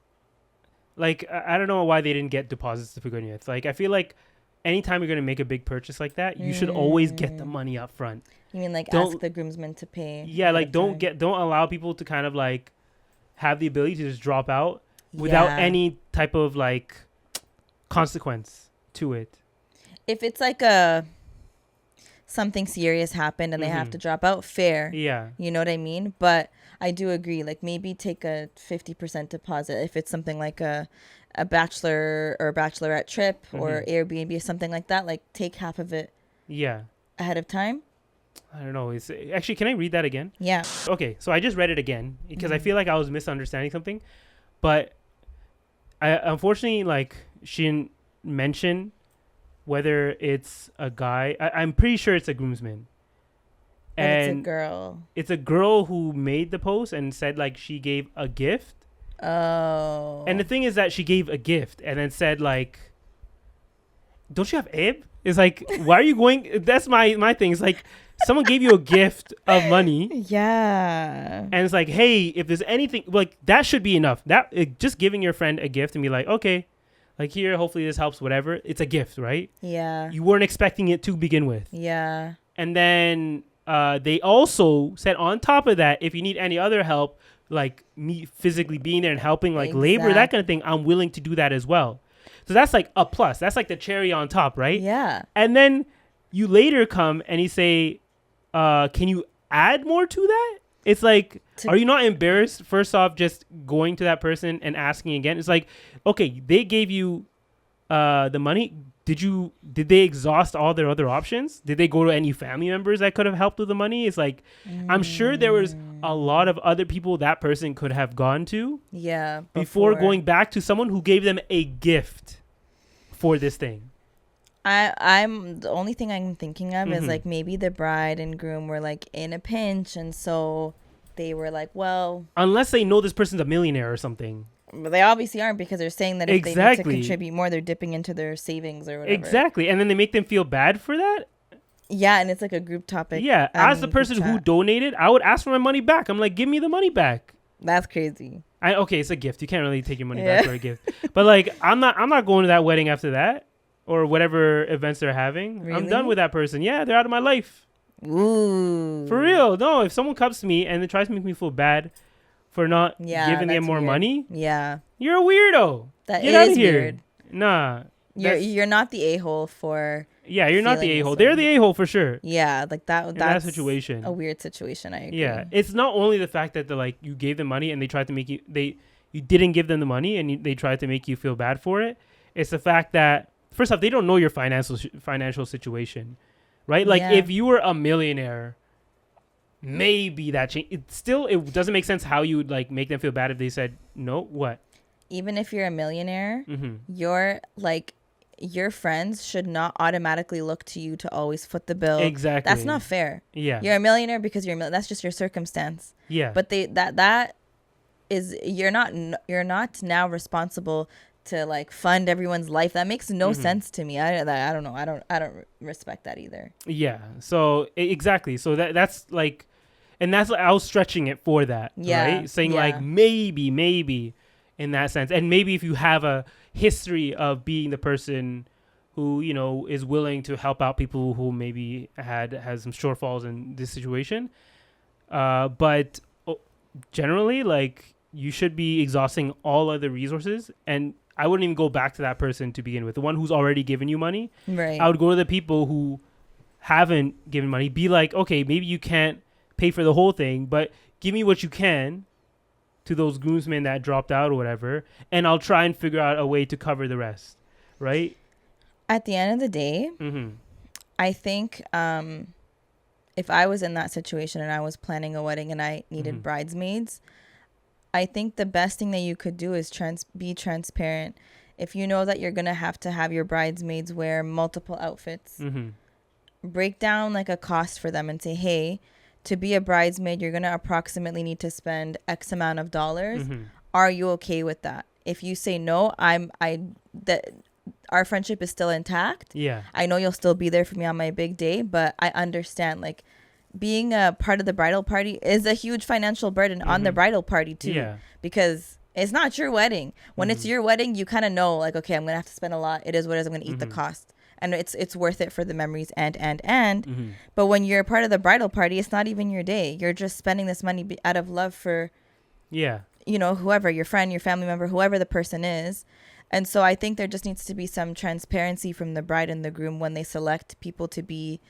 like I don't know why they didn't get deposits to begin with. Like, I feel like anytime you're gonna make a big purchase like that, you should always get the money up front. You mean like ask the groomsmen to pay? Yeah, like don't allow people to kind of like have the ability to just drop out without any type of like consequence to it. If it's like something serious happened and they have to drop out, fair. Yeah. You know what I mean? But I do agree, like maybe take a 50% deposit if it's something like a bachelor or bachelorette trip or Airbnb or something like that. Like take half of it ahead of time. I don't know. Actually, can I read that again? Yeah. Okay, so I just read it again because I feel like I was misunderstanding something, but I unfortunately, like, she didn't mention whether it's a guy. I'm pretty sure it's a groomsman. And it's a girl. It's a girl who made the post and said like she gave a gift. Oh. And the thing is that she gave a gift and then said like, don't you have Abe? It's like, why are you going? That's my thing. It's like, someone gave you a gift of money. Yeah. And it's like, hey, if there's anything, like, that should be enough. Just giving your friend a gift and be like, okay, like, here, hopefully this helps, whatever. It's a gift, right? Yeah. You weren't expecting it to begin with. Yeah. And then they also said on top of that, if you need any other help, like me physically being there and helping, like labor, that kind of thing, I'm willing to do that as well. So that's like a plus. That's like the cherry on top, right? Yeah. And then you later come and you say, can you add more to that? It's like, are you not embarrassed, first off, just going to that person and asking again? It's like, okay, they gave you the money. Did they exhaust all their other options? Did they go to any family members that could have helped with the money? It's like, I'm sure there was a lot of other people that person could have gone to. Yeah. Before going back to someone who gave them a gift for this thing. I'm the only thing I'm thinking of is like maybe the bride and groom were like in a pinch, and so they were like, well, unless they know this person's a millionaire or something. But they obviously aren't, because they're saying that if they need to contribute more, they're dipping into their savings or whatever. Exactly. And then they make them feel bad for that. Yeah, and it's like a group topic. Yeah, as the person who donated, I would ask for my money back. I'm like, give me the money back. That's crazy. Okay, it's a gift. You can't really take your money back for a gift. But like, I'm not going to that wedding after that or whatever events they're having. Really? I'm done with that person. Yeah, they're out of my life. Ooh. For real. No, if someone comes to me and then tries to make me feel bad for not giving them more money, you're a weirdo. Get out of here. Weird. Nah. You're not the a-hole for... Yeah, you're not the a-hole. They're the a-hole for sure. Yeah, like that's that situation. A weird situation. I agree. Yeah, it's not only the fact that you gave them money and they tried to make you you didn't give them the money and they tried to make you feel bad for it. It's the fact that first off, they don't know your financial situation, right? Like if you were a millionaire, maybe that change. It doesn't make sense how you would like make them feel bad if they said no. What? Even if you're a millionaire, you're like. Your friends should not automatically look to you to always foot the bill. Exactly. That's not fair. Yeah. You're a millionaire because you're that's just your circumstance. Yeah. But that is you're not now responsible to like fund everyone's life. That makes no sense to me. I don't know. I don't respect that either. Yeah. So exactly. So that's like, and that's like, I was stretching it for that. Yeah. Right. Saying like maybe in that sense, and maybe if you have a history of being the person who is willing to help out people who maybe has some shortfalls in this situation, but generally like you should be exhausting all other resources, and I wouldn't even go back to that person to begin with, the one who's already given you money. Right. I would go to the people who haven't given money, be like, okay, maybe you can't pay for the whole thing, but give me what you can to those groomsmen that dropped out or whatever, and I'll try and figure out a way to cover the rest, right? At the end of the day, I think if I was in that situation and I was planning a wedding and I needed bridesmaids, I think the best thing that you could do is be transparent. If you know that you're going to have your bridesmaids wear multiple outfits, break down like a cost for them and say, hey, to be a bridesmaid, you're going to approximately need to spend X amount of dollars. Are you okay with that? If you say no, our friendship is still intact. Yeah. I know you'll still be there for me on my big day, but I understand like being a part of the bridal party is a huge financial burden on the bridal party too. Yeah. Because it's not your wedding. When it's your wedding, you kind of know like, okay, I'm going to have to spend a lot. It is what it is. I'm going to eat the cost. And it's worth it for the memories and. But when you're a part of the bridal party, it's not even your day. You're just spending this money out of love for, whoever, your friend, your family member, whoever the person is. And so I think there just needs to be some transparency from the bride and the groom when they select people to be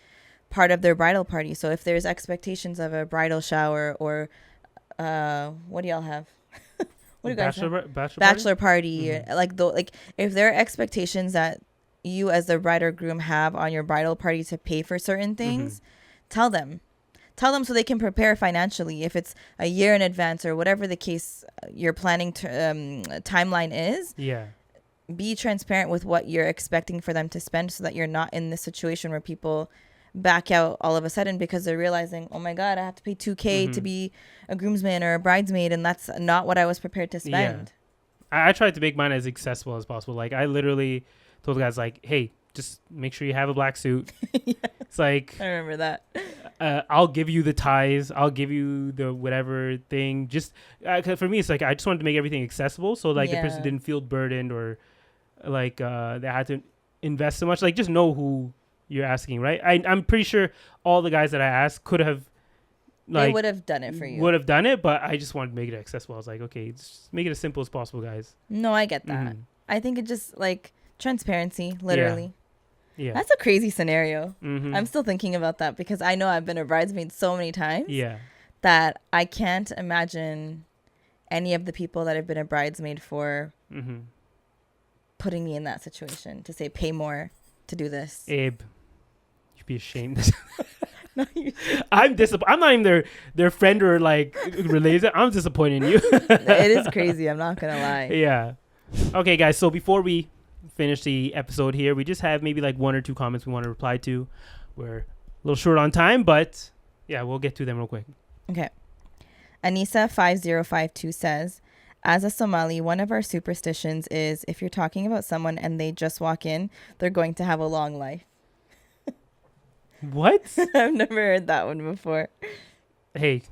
part of their bridal party. So if there's expectations of a bridal shower or what do y'all have? What do you guys have? Bachelor party. Like if there are expectations that you as the bride or groom have on your bridal party to pay for certain things, tell them so they can prepare financially. If it's a year in advance or whatever the case your planning timeline is, be transparent with what you're expecting for them to spend so that you're not in this situation where people back out all of a sudden because they're realizing, oh my God, I have to pay $2,000 to be a groomsman or a bridesmaid, and that's not what I was prepared to spend. I tried to make mine as accessible as possible. Like I literally told the guys like, hey, just make sure you have a black suit. It's like, I remember that. I'll give you the ties. I'll give you the whatever thing. Just for me, it's like, I just wanted to make everything accessible. So like the person didn't feel burdened or like they had to invest so much. Like just know who you're asking, right? I'm pretty sure all the guys that I asked could have, like, they would have done it for you. Would have done it, but I just wanted to make it accessible. I was like, okay, just make it as simple as possible, guys. No, I get that. I think it just like transparency, literally. Yeah. That's a crazy scenario. Mm-hmm. I'm still thinking about that because I know I've been a bridesmaid so many times. Yeah. That I can't imagine any of the people that I've been a bridesmaid for putting me in that situation to say pay more to do this. Abe, you should be ashamed. No, I'm disappointed. I'm not even their friend or like related. I'm disappointed in you. It is crazy. I'm not gonna lie. Yeah. Okay, guys. So before we finish the episode here, we just have maybe like 1 or 2 comments we want to reply to. We're a little short on time, but yeah, we'll get to them real quick. Okay. Anisa5052 says, as a Somali, one of our superstitions is if you're talking about someone and they just walk in, they're going to have a long life. What? I've never heard that one before. Hey,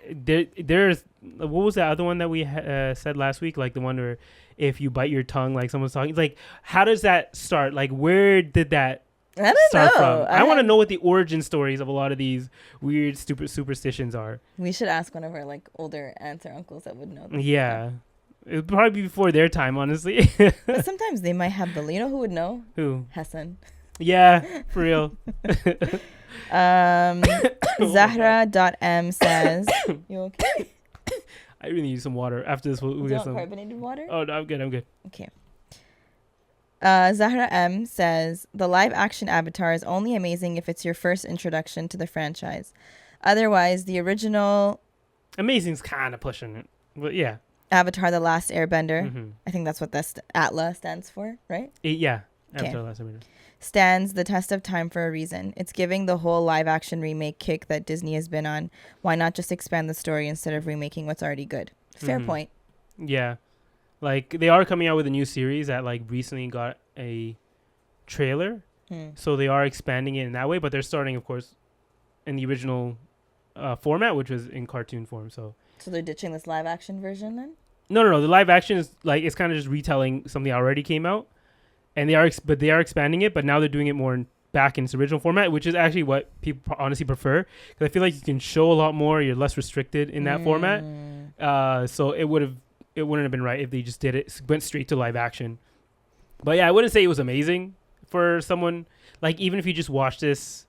there's what was the other one that we said last week? Like the one where if you bite your tongue, like someone's talking. Like, how does that start? Like, where did that start from? I want to know what the origin stories of a lot of these weird, stupid superstitions are. We should ask one of our like older aunts or uncles that would know. This yeah, it would probably be before their time, honestly. But sometimes they might have the. You know who would know? Who? Hassan. Yeah, for real. Zahra.m says, you okay? I really need some water. After this, we'll get some carbonated water. Oh no, I'm good. Okay. Zahra M says the live action Avatar is only amazing if it's your first introduction to the franchise. Otherwise, the original amazing's kind of pushing it, but yeah. Avatar: The Last Airbender. I think that's what that ATLA stands for, right? Yeah. Okay. Avatar: The Last Airbender stands the test of time for a reason. It's giving the whole live action remake kick that Disney has been on. Why not just expand the story instead of remaking what's already good? Fair point. Yeah. Like, they are coming out with a new series that, like, recently got a trailer. So they are expanding it in that way, but they're starting, of course, in the original format, which was in cartoon form. So they're ditching this live action version then? No. The live action is, like, it's kind of just retelling something that already came out. And they are expanding it, but now they're doing it more back in its original format, which is actually what people honestly prefer. Because I feel like you can show a lot more. You're less restricted in that format. So it wouldn't have been right if they just went straight to live action. But yeah, I wouldn't say it was amazing for someone, like, even if you just watch this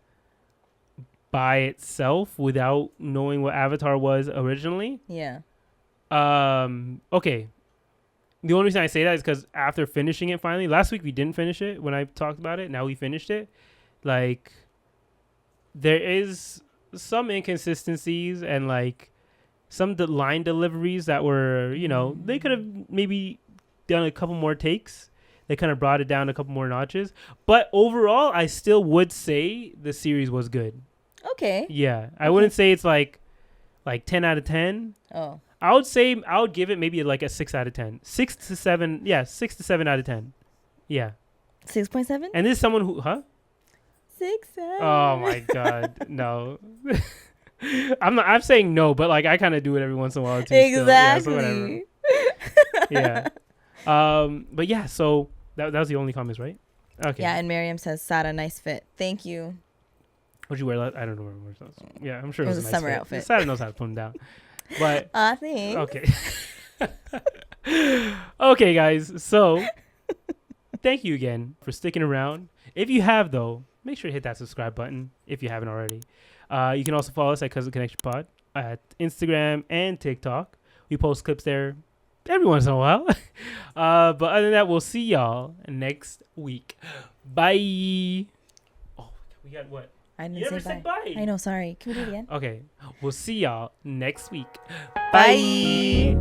by itself without knowing what Avatar was originally. Yeah. Okay. The only reason I say that is because after finishing it finally, last week we didn't finish it when I talked about it. Now we finished it. Like, there is some inconsistencies and, like, some line deliveries that were, they could have maybe done a couple more takes. They kind of brought it down a couple more notches. But overall, I still would say the series was good. Okay. Yeah. I wouldn't say it's like 10 out of 10. Oh. I would give it maybe like a 6 out of 10. 6 to 7. Yeah, 6 to 7 out of 10. Yeah. 6.7? And this is someone who, 6, 7. Oh my God. No. I'm saying no, but like I kind of do it every once in a while too. Exactly. Yeah. But yeah, so that was the only comments, right? Okay. Yeah, and Miriam says, Sada, nice fit. Thank you. What'd you wear? I don't know. Yeah, I'm sure it was a nice summer fit. outfit. Sada knows how to put them down. But thanks. Okay. Okay, guys. So thank you again for sticking around. If you have, though, make sure to hit that subscribe button if you haven't already. You can also follow us at Cousin Connection Pod at Instagram and TikTok. We post clips there every once in a while. But other than that, we'll see y'all next week. Bye. Oh, we got what? I didn't say bye. I know, sorry. Can we do it again? Okay. We'll see y'all next week. Bye.